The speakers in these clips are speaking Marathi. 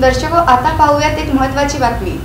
दर्शको, आता पाहूयात एक महत्त्वाची बातमी।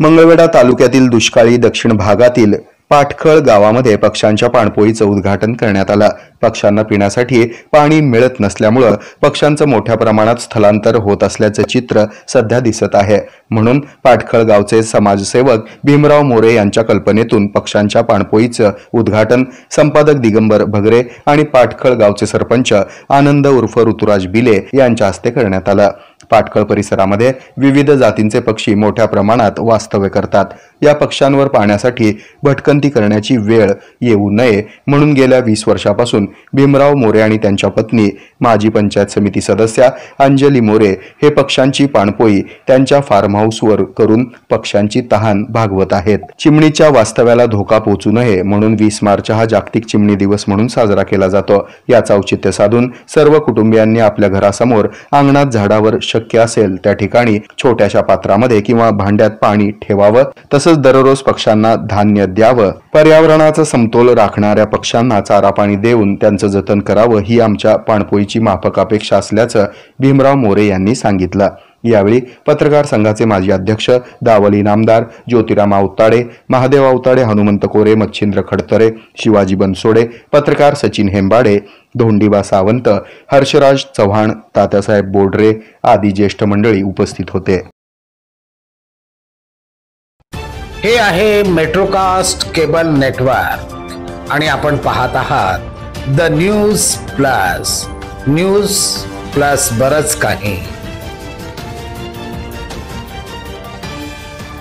मंगळवेढा तालुक्यातील दुष्काळी दक्षिण भागातील पाटखळ गावामध्ये पक्ष्यांच्या पाणपोईचं उद्घाटन करण्यात आलं। पक्ष्यांना पिण्यासाठी पाणी मिळत नसल्यामुळे पक्ष्यांचं मोठ्या प्रमाणात स्थलांतर होत असल्याचं चित्र सध्या दिसत आहे। म्हणून पाटखळ गावचे समाजसेवक भीमराव मोरे यांच्या कल्पनेतून पक्ष्यांच्या पाणपोईचं उद्घाटन संपादक दिगंबर भगरे आणि पाटखळ गावचे सरपंच आनंद उर्फ ऋतुराज बिले यांच्या हस्ते करण्यात आलं। पाटखळ परिसरामध्ये विविध जातींचे पक्षी मोठ्या प्रमाणात वास्तव्य करतात। या पक्ष्यांवर पाण्यासाठी भटकंती करण्याची वेळ येऊ नये म्हणून गेल्या 20 वर्षापासून भीमराव मोरे आणि त्यांच्या पत्नी माजी पंचायत समिती सदस्या अंजली मोरे हे पक्ष्यांची पाणपोई त्यांच्या फार्म हाऊसवर करून पक्ष्यांची तहान भागवत आहेत। चिमणीच्या वास्तव्याला धोका पोहोचू नये म्हणून 20 मार्च हा जागतिक चिमणी दिवस म्हणून साजरा केला जातो। याचं औचित्य साधून सर्व कुटुंबियांनी आपल्या घरासमोर अंगणात झाडावर शक्य असेल त्या ठिकाणी छोट्याशा पात्रामध्ये किंवा भांड्यात पाणी ठेवावं। तसंच दररोज पक्ष्यांना धान्य द्यावं। पर्यावरणाचा समतोल राखणाऱ्या पक्ष्यांना चारा पाणी देऊन त्यांचं जतन करावं ही आमच्या पाणपोईची माफक अपेक्षा असल्याचं भीमराव मोरे यांनी सांगितलं। यावेळी पत्रकार संघाचे माजी अध्यक्ष दावल इनामदार, ज्योतिराम आवताडे, महादेव आवताडे, हनुमंत कोरे, मच्छिंद्र खडतरे, शिवाजी बनसोडे, पत्रकार सचिन हेंबाडे, धोंडीबा सावंत, हर्षराज चव्हाण, तात्यासाहेब बोडरे आदी ज्येष्ठ मंडळी उपस्थित होते। हे आहे मेट्रोकास्ट केबल नेटवर्क आणि आपण पाहत आहात द न्यूज प्लस बरच काही।